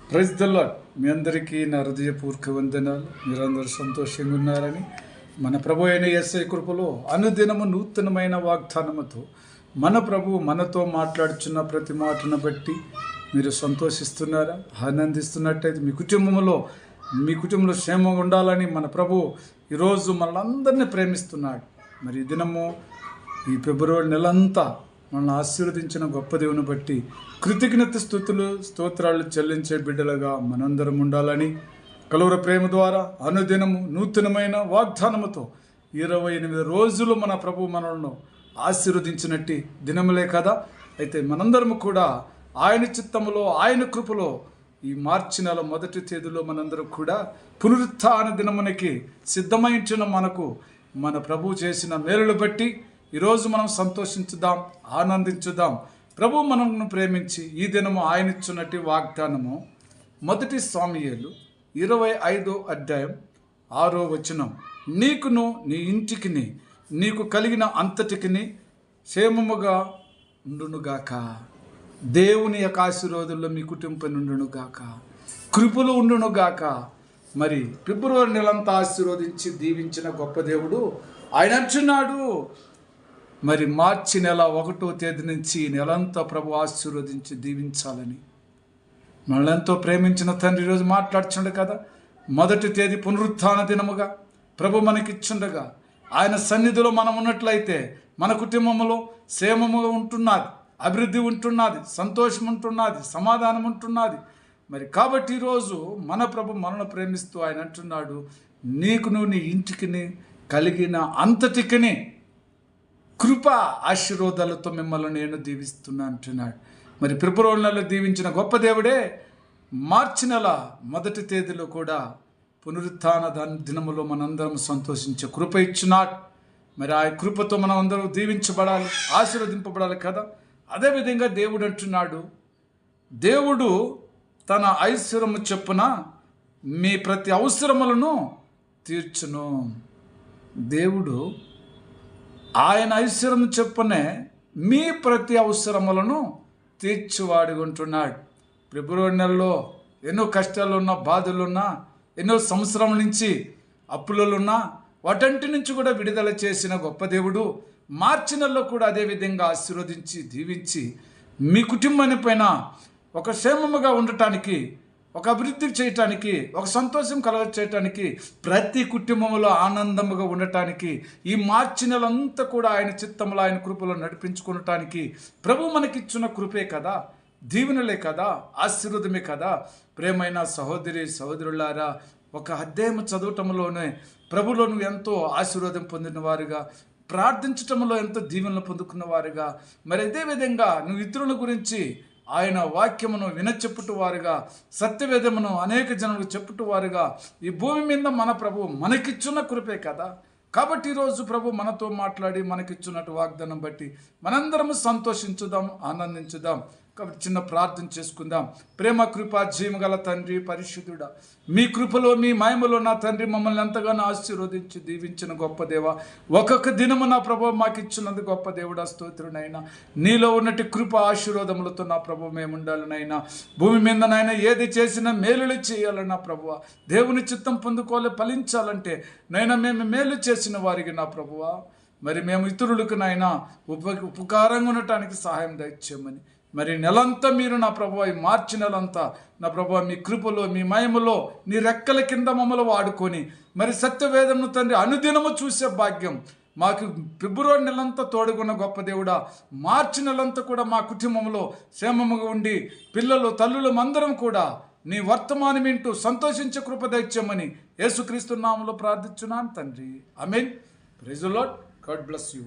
Praise the lord. మీ అందరికీ నా హృదయపూర్వక వందనాలు. మీరందరూ సంతోషంగా ఉన్నారని మన ప్రభు అయిన యేసయ్య కృపలో అనుదినము నూతనమైన వాగ్దానముతో మన ప్రభు మనతో మాట్లాడుచున్న ప్రతి మాటను బట్టి మీరు సంతోషిస్తున్నారా, ఆనందిస్తున్నట్టయితే మీ కుటుంబంలో క్షేమంగా ఉండాలని మన ప్రభు ఈరోజు మనల్ని ప్రేమిస్తున్నాడు. మరి ఈ దినము ఈ ఫిబ్రవరి నెలంతా మనల్ని ఆశీర్వదించిన గొప్ప దేవుని బట్టి కృతజ్ఞత స్తోత్రాలు చెల్లించే బిడ్డలుగా మనందరం ఉండాలని కలువర ప్రేమ ద్వారా అనుదినము నూతనమైన వాగ్దానముతో 28 రోజులు మన ప్రభు మనల్ని ఆశీర్వదించినట్టు దినములే కదా. అయితే మనందరము కూడా ఆయన చిత్తములో ఆయన కృపలో ఈ మార్చి నెల మొదటి తేదీలో మనందరం కూడా పునరుత్థాన దినమునికి సిద్ధమైంచిన మనకు మన ప్రభు చేసిన మేలును బట్టి ఈరోజు మనం సంతోషించుదాం, ఆనందించుదాం. ప్రభు మనల్ని ప్రేమించి ఈ దినము ఆయన ఇచ్చినట్టు వాగ్దానము మొదటి సమూయేలు 25వ అధ్యాయం 6వ వచనం. నీకును నీ ఇంటికిని నీకు కలిగిన అంతటికిని క్షేమముగా ఉండునుగాక. దేవుని యొక్క ఆశీర్వాదంలో మీ కుటుంబం ఉండునుగాక, కృపలు ఉండునుగాక. మరి ఫిబ్రవరి నెలంతా ఆశీర్వదించి దీవించిన గొప్ప దేవుడు ఆయన అంటున్నాడు, మరి మార్చి నెల 1వ తేదీ నుంచి నెలంతా ప్రభు ఆశీర్వదించి దీవించాలని. మనల్ని ఎంతో ప్రేమించిన తండ్రి ఈరోజు మాట్లాడుచుండ కదా. మొదటి తేదీ పునరుత్థాన దినముగా ప్రభు మనకిచ్చుండగా ఆయన సన్నిధిలో మనం ఉన్నట్లయితే మన కుటుంబంలో క్షేమముగా ఉంటున్నది, అభివృద్ధి ఉంటున్నది, సంతోషం ఉంటున్నది, సమాధానం ఉంటున్నది. మరి కాబట్టి ఈరోజు మన ప్రభు మనల్ని ప్రేమిస్తూ ఆయన అంటున్నాడు, నీకును నీ ఇంటికి కలిగిన అంతటికిని కృప ఆశీర్వాదాలతో మిమ్మల్ని నేను దీవిస్తున్నా అంటున్నాడు. మరి ఫిబ్రవరి నెలలో దీవించిన గొప్ప దేవుడే మార్చి నెల మొదటి తేదీలో కూడా పునరుత్థాన దినములో మనందరం సంతోషించే కృప ఇచ్చినాడు. మరి ఆ కృపతో మనం అందరం దీవించబడాలి, ఆశీర్వదింపబడాలి కదా. అదేవిధంగా దేవుడు అంటున్నాడు, దేవుడు తన ఐశ్వర్యము చొప్పున మీ ప్రతి అవసరములను తీర్చును. దేవుడు ఆయన ఐశ్వర్యం చొప్పునే మీ ప్రతి అవసరములను తీర్చువాడిగా ఉంటున్నాడు. ఫిబ్రవరి నెలలో ఎన్నో కష్టాలున్నా, బాధలున్నా, ఎన్నో సంవత్సరాల నుంచి అప్పులున్నా వాటంటి నుంచి కూడా విడుదల చేసిన గొప్ప దేవుడు మార్చి నెలలో కూడా అదేవిధంగా ఆశీర్వదించి దీవించి మీ కుటుంబాన్ని పైన ఒక క్షేమముగా ఉండటానికి, ఒక అభివృద్ధి చేయటానికి, ఒక సంతోషం కలగ చేయటానికి, ప్రతి కుటుంబంలో ఆనందముగా ఉండటానికి ఈ మార్చి నెలంతా కూడా ఆయన చిత్తంలో ఆయన కృపలో నడిపించుకునటానికి ప్రభు మనకిచ్చిన కృపే కదా, దీవెనలే కదా, ఆశీర్వాదమే కదా. ప్రేమైన సహోదరులారా, ఒక అధ్యాయం చదవటంలోనే ప్రభులో నువ్వు ఎంతో ఆశీర్వాదం పొందిన వారుగా, ప్రార్థించటంలో ఎంతో దీవెనలు పొందుకున్న వారుగా, మరి అదేవిధంగా నువ్వు ఇతరుల గురించి ఆయన వాక్యమును వినచెప్పుట వారుగా, సత్యవేదమును అనేక జనులకు చెప్పుట వారుగా ఈ భూమి మీద మన ప్రభు మనకిచ్చున్న కృపే కదా. కాబట్టి ఈరోజు ప్రభు మనతో మాట్లాడి మనకిచ్చున్నట్టు వాగ్దానం బట్టి మనందరము సంతోషించుదాం, ఆనందించుదాం. కాబట్టి చిన్న ప్రార్థన చేసుకుందాం. ప్రేమ కృప జీవగల తండ్రి, పరిశుద్ధుడా, మీ కృపలో మీ మహిమలో నా తండ్రి మమ్మల్ని ఎంతగానో ఆశీర్వదించి దీవించిన గొప్ప దేవ, ఒక్కొక్క దినము నా ప్రభు మాకు ఇచ్చినందు గొప్ప దేవుడా స్తోత్రునైనా. నీలో ఉన్నట్టు కృప ఆశీర్వాదములతో నా ప్రభు మేము ఉండాలనైనా. భూమి మీద నైనా ఏది చేసినా మేలులు చేయాలన్నా ప్రభువా, దేవుని చిత్తం పొందుకోలే ఫలించాలంటే నైనా మేము మేలు చేసిన వారికి నా ప్రభువా, మరి మేము ఇతరులకు నైనా ఉపకారంగా ఉండటానికి సహాయం దయచేయమని. మరి నెలంతా మీరు నా ప్రభువా, ఈ మార్చి నెలంతా నా ప్రభువా మీ కృపలో మీ మహిమలో నీ రెక్కల కింద మమ్మల్ని వాడుకొని మరి సత్యవేదమును తండ్రి అనుదినము చూసే భాగ్యం మాకు ఫిబ్రవరి నెలంతా తోడుగున్న గొప్ప దేవుడా, మార్చి నెలంతా కూడా మా కుటుంబంలో క్షేమముగా ఉండి పిల్లలు తల్లులు అందరం కూడా నీ వర్తమానం వింటూ సంతోషించే కృప దయచేయమని యేసుక్రీస్తు నామములో ప్రార్థించున్నాను తండ్రి. ఆమేన్. Praise the Lord. God bless you.